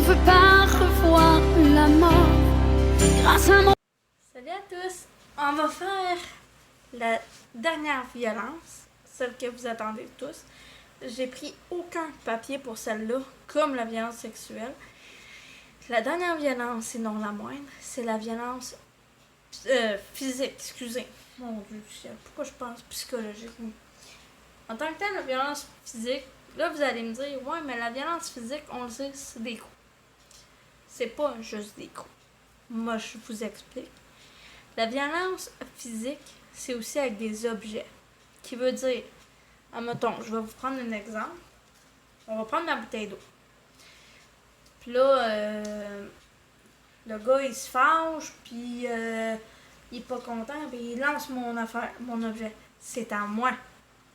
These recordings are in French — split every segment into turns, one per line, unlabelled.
veux pas revoir la mort grâce à mon...
Salut à tous! On va faire la dernière violence, celle que vous attendez tous. J'ai pris aucun papier pour celle-là, comme la violence sexuelle. La dernière violence, et non la moindre, c'est la violence physique, excusez. Mon Dieu, pourquoi je pense psychologique? En tant que telle, la violence physique, là vous allez me dire, ouais, mais la violence physique, on le sait, c'est des coups. C'est pas juste des coups. Moi, je vous explique. La violence physique, c'est aussi avec des objets. Qui veut dire, admettons, je vais vous prendre un exemple. On va prendre la bouteille d'eau. Puis là, le gars, il se fâche, puis il est pas content, puis il lance mon affaire, mon objet. C'est à moi.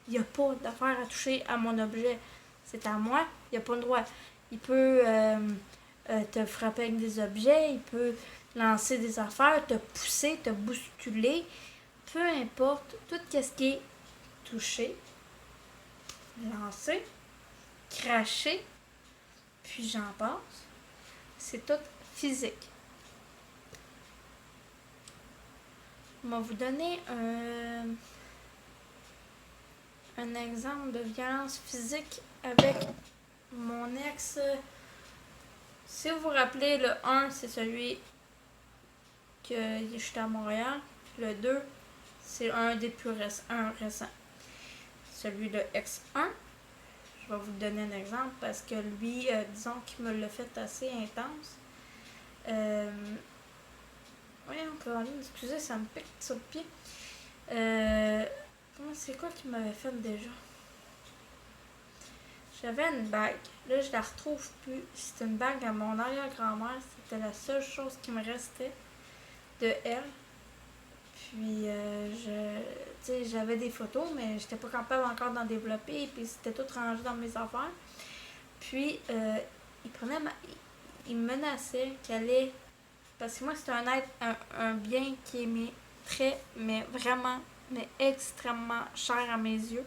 Il n'y a pas d'affaire à toucher à mon objet. C'est à moi. Il n'y a pas le droit. Il peut te frapper avec des objets, il peut lancer des affaires, te pousser, te bousculer. Peu importe, tout ce qui est touché, lancer, cracher, puis j'en passe. C'est tout physique. On va vous donner un exemple de violence physique avec mon ex. Si vous vous rappelez, le 1, c'est celui que j'étais à Montréal. Le 2, c'est un des plus récents. Celui de X1. Je vais vous donner un exemple parce que lui, disons qu'il me l'a fait assez intense. Voyons, Caroline, excusez, ça me pique sur le pied. C'est quoi qu'il m'avait fait déjà? J'avais une bague. Là, je la retrouve plus. C'était une bague à mon arrière-grand-mère. C'était la seule chose qui me restait de elle. Puis, j'avais des photos, mais j'étais pas capable encore d'en développer. Puis, c'était tout rangé dans mes affaires. Puis, il me menaçait qu'elle allait... Parce que moi, c'est un bien qui est mais vraiment, mais extrêmement cher à mes yeux.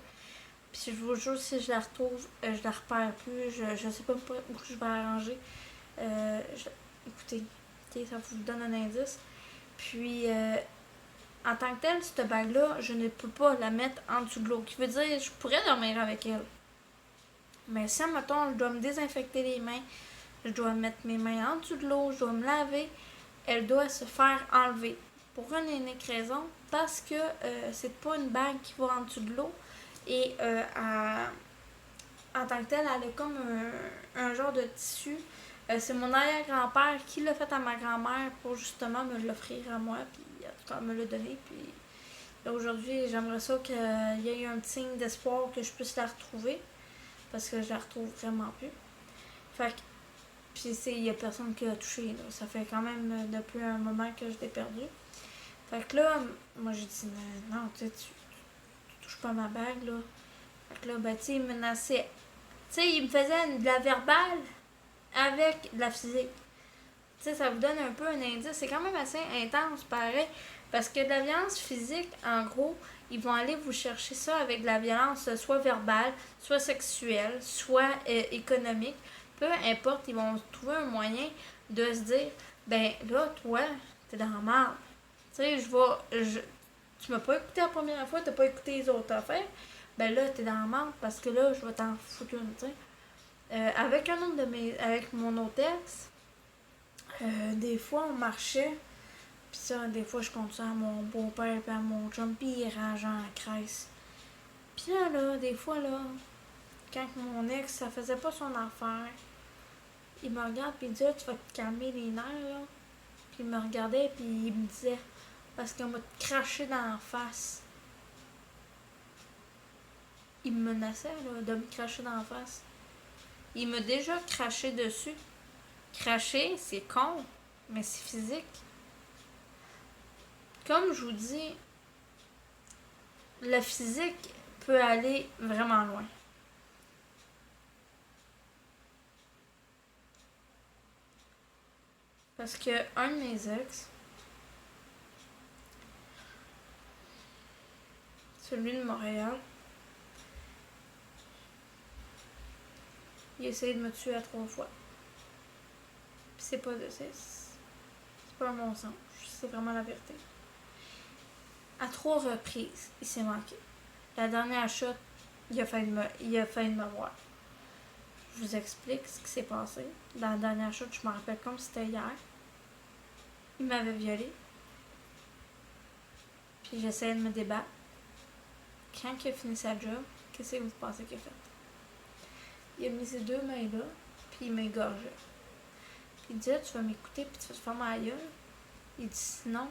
Puis je vous jure, si je la retrouve, je la repère plus. Je sais pas où je vais arranger. Écoutez, ça vous donne un indice. Puis, en tant que telle, cette bague-là, je ne peux pas la mettre en dessous de l'eau. Qui veut dire, je pourrais dormir avec elle. Mais si, mettons, je dois me désinfecter les mains, je dois mettre mes mains en dessous de l'eau, je dois me laver, elle doit se faire enlever. Pour une unique raison, parce que c'est pas une bague qui va en dessous de l'eau. Et en tant que telle, elle a comme un genre de tissu. C'est mon arrière-grand-père qui l'a fait à ma grand-mère pour justement me l'offrir à moi, puis en tout cas me le donner. Puis là, aujourd'hui, j'aimerais ça qu'il y ait un petit signe d'espoir que je puisse la retrouver, parce que je la retrouve vraiment plus. Fait que, puis il y a personne qui l'a touché, là. Ça fait quand même depuis un moment que je l'ai perdu. Fait que là, moi j'ai dit non, tu touches pas ma bague, là. Fait que là, ben, tu sais, il me menaçait. Tu sais, il me faisait de la verbale avec de la physique. Tu sais, ça vous donne un peu un indice. C'est quand même assez intense, pareil. Parce que de la violence physique, en gros, ils vont aller vous chercher ça avec de la violence soit verbale, soit sexuelle, soit économique. Peu importe, ils vont trouver un moyen de se dire, ben là, toi, t'es dans la merde. Tu sais, tu m'as pas écouté la première fois, t'as pas écouté les autres affaires. Ben là, t'es dans la merde parce que là, je vais t'en foutre une, tu sais. Avec mon autre ex, des fois, on marchait. Puis ça, des fois, je compte ça à mon beau-père et à mon chum, puis il rangeait en crèche. Puis là, des fois, là, quand mon ex, ça faisait pas son affaire, il me regarde, puis il dit, tu vas te calmer les nerfs, là. Puis il me regardait, puis il me disait, parce qu'il m'a craché dans la face. Il me menaçait, là, de me cracher dans la face. Il m'a déjà craché dessus. Cracher, c'est con, mais c'est physique. Comme je vous dis, le physique peut aller vraiment loin. Parce que un de mes ex, celui de Montréal, il a essayé de me tuer à 3 fois. c'est pas pas un mensonge, c'est vraiment la vérité. À 3 reprises, il s'est manqué. La dernière shot, il a failli me voir. Je vous explique ce qui s'est passé. Dans la dernière shot, je me rappelle comme c'était hier. Il m'avait violée. Puis j'essayais de me débattre. Quand il a fini sa job, qu'est-ce que vous pensez qu'il a fait? Il a mis ses 2 mains là, puis il m'a égorgé. Puis il dit, tu vas m'écouter, puis tu vas te faire ma gueule. Il dit, sinon,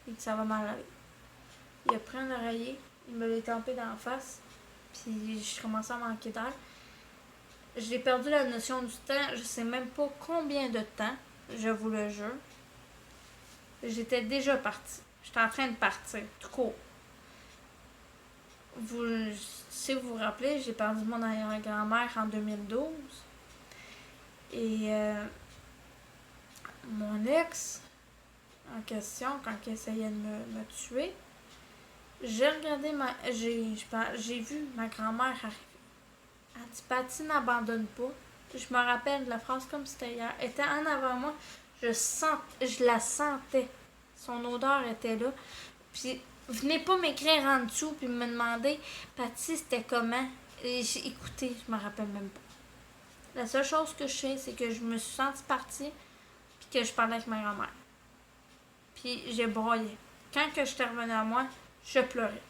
il dit, ça va mal aller. Il a pris un oreiller, il me l'a tempé dans la face, puis je commençais à manquer d'air. J'ai perdu la notion du temps, je sais même pas combien de temps, je vous le jure. J'étais déjà partie. J'étais en train de partir, tout court. Si vous vous rappelez, j'ai perdu mon arrière-grand-mère en 2012. Et mon ex, en question, quand il essayait de me tuer, j'ai vu ma grand-mère arriver. Elle dit, Patty, n'abandonne pas. Je me rappelle de la phrase comme c'était hier. Elle était en avant moi. Je la sentais. Son odeur était là. Puis, venez pas m'écrire en dessous puis me demander, Patty, c'était comment? Écoutez, je me rappelle même pas. La seule chose que je sais, c'est que je me suis sentie partie puis que je parlais avec ma grand-mère. Puis, j'ai broyé. Quand que je suis revenue à moi, je pleurais.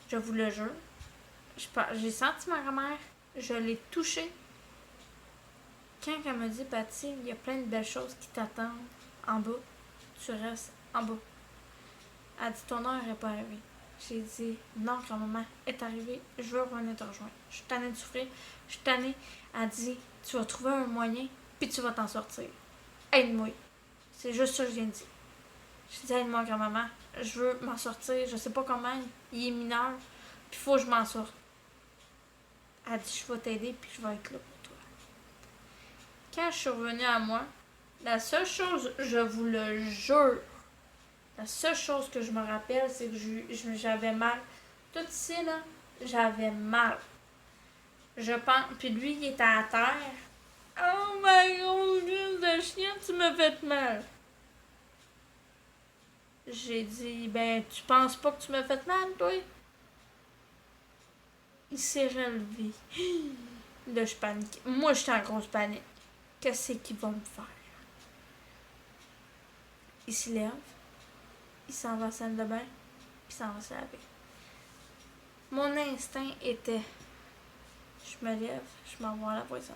Je vous le jure. J'ai senti ma grand-mère, je l'ai touchée. Quand elle me dit, Patty, il y a plein de belles choses qui t'attendent en bas, tu restes en bas. Elle dit, ton heure n'est pas arrivée. J'ai dit, non, grand-maman est arrivée, je veux revenir te rejoindre. Je suis tannée de souffrir, je suis tannée. Elle dit, tu vas trouver un moyen, puis tu vas t'en sortir. Aide-moi. C'est juste ça que je viens de dire. Je dis, aide-moi, grand-maman, je veux m'en sortir, je sais pas comment, il est mineur, puis il faut que je m'en sorte. Elle dit, je vais t'aider, puis je vais être là pour toi. Quand je suis revenue à moi, la seule chose, je vous le jure, la seule chose que je me rappelle, c'est que j'avais mal. Tout ici, là, j'avais mal. Je pense, puis lui, il était à terre. Oh ma grosse gueule de chien, tu me fais mal. J'ai dit, ben, tu penses pas que tu me fais mal, toi? Il s'est relevé. Là, je panique. Moi, j'étais en grosse panique. Qu'est-ce qu'ils vont me faire? Il se lève. Il s'en va à la salle de bain. Puis il s'en va se laver. Mon instinct était, je me lève, je m'envoie à la poison.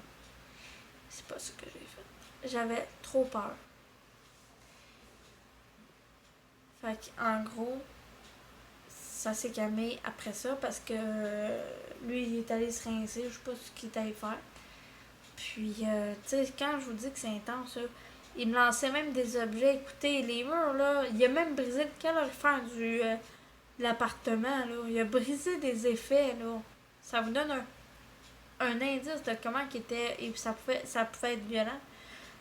C'est pas ce que j'ai fait. J'avais trop peur. Fait qu'en gros, ça s'est calmé après ça parce que lui, il est allé se rincer, je sais pas ce qu'il est allé faire. Puis, tu sais, quand je vous dis que c'est intense, là, il me lançait même des objets. Écoutez, les murs, là, il a même brisé le calorifère de l'appartement, là. Il a brisé des effets, là. Ça vous donne un indice de comment il était, et ça pouvait être violent.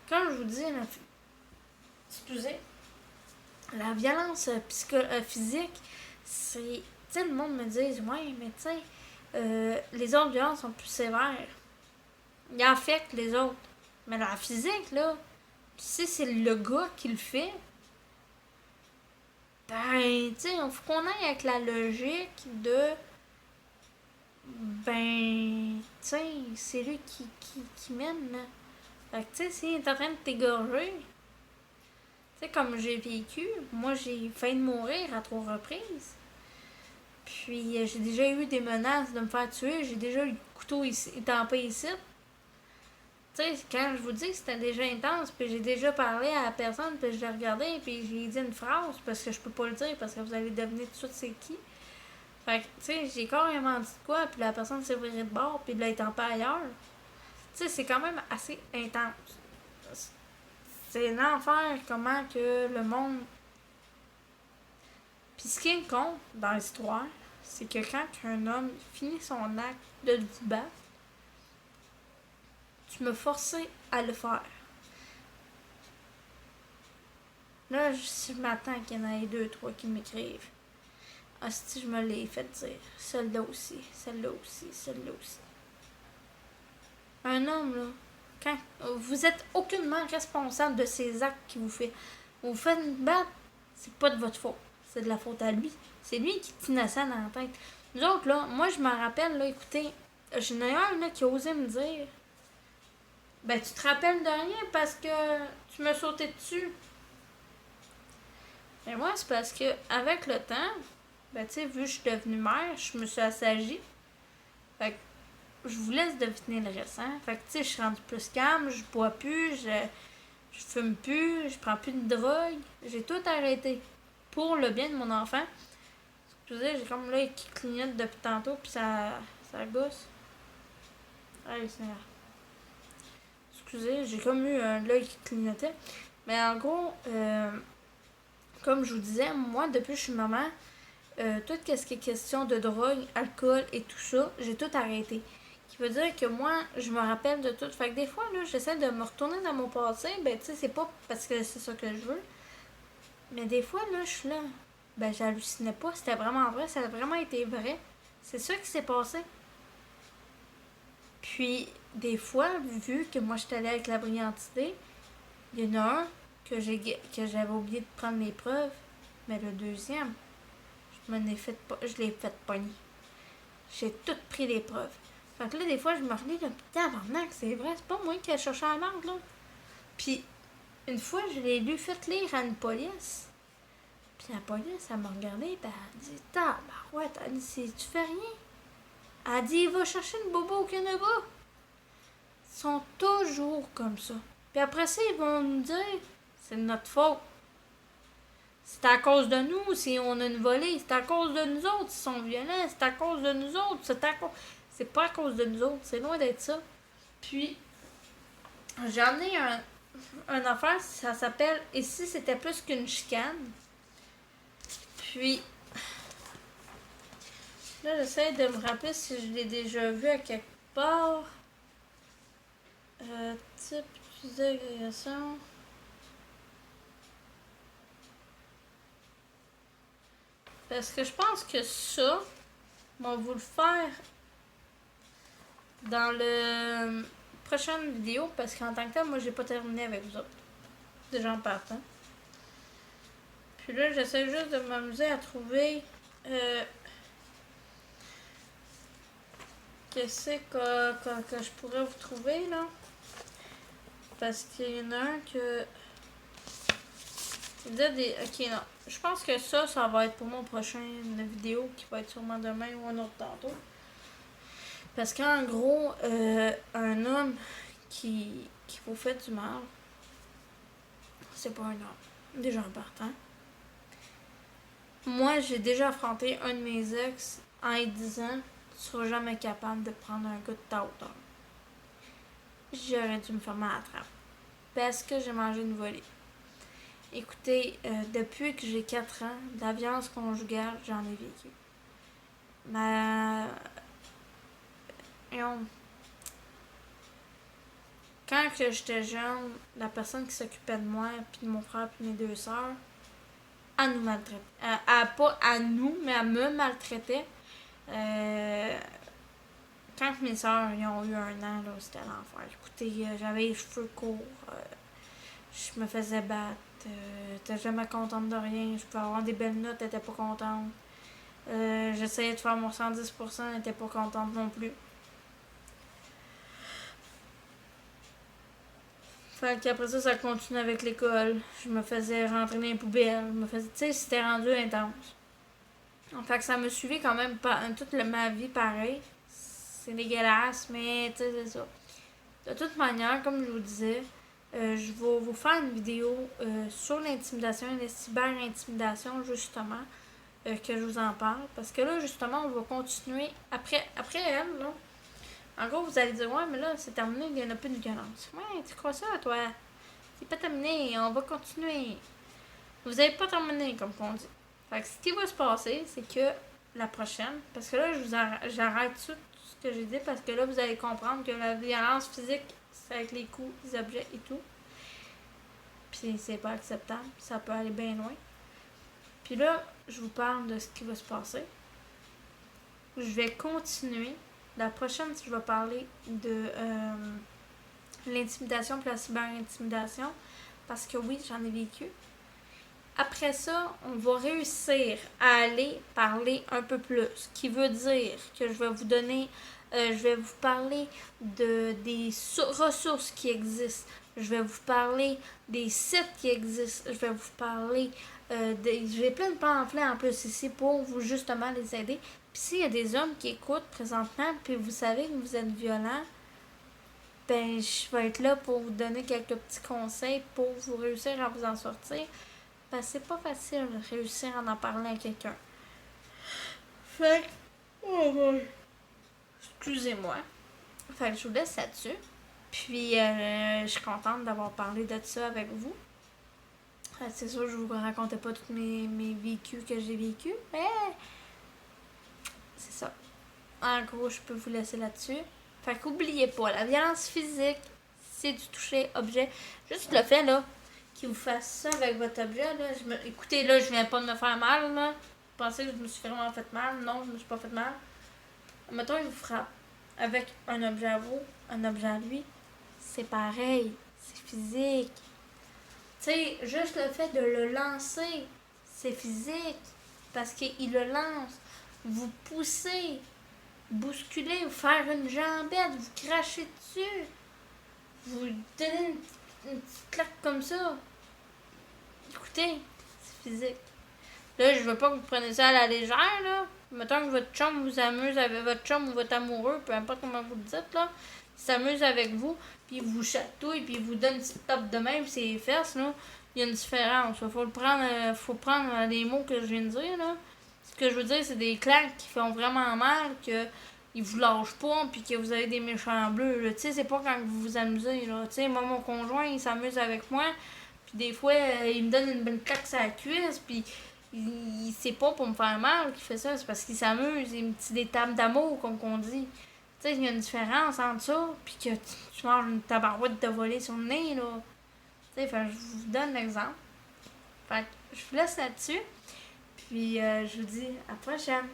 Comme je vous dis, excusez, la violence physique, c'est, tu sais, le monde me dit, ouais, mais tu sais, les autres violences sont plus sévères. Ils affectent les autres. Mais la physique, là, si c'est le gars qui le fait, ben, tu sais, il faut qu'on aille avec la logique de, ben, tu sais, c'est lui qui mène, là. Fait que, tu sais, s'il est en train de t'égorger, tu sais, comme j'ai vécu, moi, j'ai failli mourir à 3 reprises. Puis, j'ai déjà eu des menaces de me faire tuer. J'ai déjà eu le couteau ici, tampé ici. Tu sais, quand je vous dis que c'était déjà intense, puis j'ai déjà parlé à la personne, puis je l'ai regardé, puis j'ai dit une phrase, parce que je peux pas le dire, parce que vous allez deviner tout de suite c'est qui. Fait que, tu sais, j'ai carrément dit de quoi, puis la personne s'est virée de bord, puis là, elle est en paix ailleurs. Tu sais, c'est quand même assez intense. C'est l'enfer, comment que le monde... Puis ce qui compte dans l'histoire, c'est que quand un homme finit son acte de vous battre, tu me forçais à le faire. Là, je m'attends qu'il y en ait 2, 3 qui m'écrivent. Ah, si je me l'ai fait dire. Celle-là aussi, celle-là aussi, celle-là aussi. Un homme, là, Quand vous êtes aucunement responsable de ces actes qu'il vous fait. Vous vous faites battre, c'est pas de votre faute. C'est de la faute à lui. C'est lui qui est innocent dans la tête. Nous autres, là, moi, je me rappelle, là, écoutez, j'en ai un, là, qui a osé me dire, ben, tu te rappelles de rien parce que tu m'as sauté dessus. Mais moi, c'est parce que, avec le temps, ben, tu sais, vu que je suis devenue mère, je me suis assagie. Fait que, je vous laisse deviner le reste, hein. Fait que, tu sais, je suis rendue plus calme, je bois plus, je fume plus, je prends plus de drogue. J'ai tout arrêté. Pour le bien de mon enfant. Excusez, j'ai comme l'œil qui clignote depuis tantôt, puis ça gosse. Allez, c'est excusez, j'ai comme eu l'œil qui clignotait. Mais en gros, comme je vous disais, moi, depuis que je suis maman, tout ce qui est question de drogue, alcool et tout ça, j'ai tout arrêté. Qui veut dire que moi, je me rappelle de tout. Fait que des fois, là, j'essaie de me retourner dans mon passé. Ben, tu sais, c'est pas parce que c'est ça que je veux. Mais des fois, là, je suis là. Ben, j'hallucinais pas. C'était vraiment vrai. Ça a vraiment été vrai. C'est ça qui s'est passé. Puis, des fois, vu que moi, j'étais allée avec la brillante idée, il y en a un que j'avais oublié de prendre les preuves. Mais le deuxième, je l'ai fait pogner. J'ai tout pris les preuves. Fait que là, des fois, je me relis, là, tabarnak, c'est vrai, c'est pas moi qui ai cherché la merde, là. Puis, une fois, je l'ai fait lire à une police. Puis la police, elle m'a regardé, puis elle a dit, tabarouette, elle dit, tu fais rien. Elle a dit, va chercher une bobo au Canada. Ils sont toujours comme ça. Puis après ça, ils vont nous dire, c'est de notre faute. C'est à cause de nous si on a une volée. C'est à cause de nous autres s'ils sont violents. C'est à cause de nous autres. C'est pas à cause de nous autres. C'est loin d'être ça. Puis, j'ai emmené un affaire, ça s'appelle « Et si c'était plus qu'une chicane? » Puis, là, j'essaie de me rappeler si je l'ai déjà vu à quelque part. Type d'agression. Parce que je pense que ça, on va vous le faire dans le prochaine vidéo. Parce qu'en tant que tel, moi, j'ai pas terminé avec vous autres. Déjà en partant. Puis là, j'essaie juste de m'amuser à trouver qu'est-ce que je pourrais vous trouver, là. Parce qu'il y en a un que... Ok, non. Je pense que ça va être pour mon prochain vidéo qui va être sûrement demain ou un autre tantôt. Parce qu'en gros, un homme qui vous fait du mal, c'est pas un homme. Déjà en partant. Moi, j'ai déjà affronté un de mes ex en lui disant « Tu seras jamais capable de prendre un gars de ta hauteur. » J'aurais dû me faire mal à la trappe. Parce que j'ai mangé une volée. Écoutez, depuis que j'ai 4 ans, de la violence conjugale, j'en ai vécu. Quand j'étais jeune, la personne qui s'occupait de moi, puis de mon frère, puis de mes 2 sœurs, elle nous maltraitait. Pas à nous, mais elle me maltraitait. Quand mes sœurs ont eu 1 an, là, c'était l'enfer. Écoutez, j'avais les cheveux courts, je me faisais battre, j'étais jamais contente de rien, je pouvais avoir des belles notes, elle était pas contente. J'essayais de faire mon 110%, elle était pas contente non plus. Fait qu'après ça continue avec l'école. Je me faisais rentrer dans les poubelles. Tu sais, c'était rendu intense. Fait que ça me suivait quand même toute ma vie pareil. C'est dégueulasse, mais tu sais, c'est ça. De toute manière, comme je vous disais, je vais vous faire une vidéo sur l'intimidation et la cyber-intimidation, justement, que je vous en parle. Parce que là, justement, on va continuer. Après elle, là, en gros, vous allez dire, ouais, mais là, c'est terminé, il n'y en a plus de violence. Ouais, tu crois ça, toi? C'est pas terminé, on va continuer. Vous n'avez pas terminé, comme on dit. Fait que ce qui va se passer, c'est que la prochaine, parce que là, j'arrête tout ce que j'ai dit, parce que là, vous allez comprendre que la violence physique, c'est avec les coups, les objets et tout. Puis c'est pas acceptable, ça peut aller bien loin. Puis là, je vous parle de ce qui va se passer. Je vais continuer. La prochaine, je vais parler de l'intimidation et la cyber-intimidation, parce que oui, j'en ai vécu. Après ça, on va réussir à aller parler un peu plus, ce qui veut dire que je vais vous donner, je vais vous parler des ressources qui existent, je vais vous parler des sites qui existent, je vais vous parler j'ai plein de pamphlets en plus ici pour vous justement les aider. Puis s'il y a des hommes qui écoutent présentement, puis vous savez que vous êtes violent, ben je vais être là pour vous donner quelques petits conseils pour vous réussir à vous en sortir. Ben, c'est pas facile de réussir à en parler à quelqu'un. Fait que... Excusez-moi. Fait que je vous laisse là-dessus. Puis, je suis contente d'avoir parlé de ça avec vous. C'est sûr, je vous racontais pas tous mes vécus que j'ai vécus, mais... C'est ça. En gros, je peux vous laisser là-dessus. Fait qu'oubliez pas, la violence physique, c'est du toucher objet. Juste le fait, là, qu'il vous fasse ça avec votre objet, là. Écoutez, là, je viens pas de me faire mal, là. Vous pensez que je me suis vraiment fait mal? Non, je me suis pas fait mal. Mettons, il vous frappe avec un objet à vous, un objet à lui. C'est pareil. C'est physique. Tu sais, juste le fait de le lancer, c'est physique. Parce qu'il le lance. Vous poussez, bousculez, vous faire une jambette, vous crachez dessus. Vous donnez une petite claque comme ça. Écoutez, c'est physique. Là, je veux pas que vous preniez ça à la légère, là. Mettons que votre chum vous amuse avec votre chum ou votre amoureux, peu importe comment vous le dites, là. Il s'amuse avec vous, puis il vous chatouille, puis il vous donne une petite tape de même, c'est les fesses, là. Il y a une différence. Faut prendre les mots que je viens de dire, là. Ce que je veux dire, c'est des claques qui font vraiment mal, que ils vous lâchent pas, puis que vous avez des méchants bleus, tu sais, c'est pas quand vous vous amusez, là. Tu sais, moi, mon conjoint, il s'amuse avec moi, puis des fois, il me donne une bonne claque sur la cuisse, puis c'est pas pour me faire mal qu'il fait ça, c'est parce qu'il s'amuse, il me dit des tables d'amour, comme qu'on dit. Tu sais, il y a une différence entre ça, puis que tu manges une tabarouette de volée sur le nez, là. Tu sais, je vous donne l'exemple. Fait que je vous laisse là-dessus, puis je vous dis à la prochaine.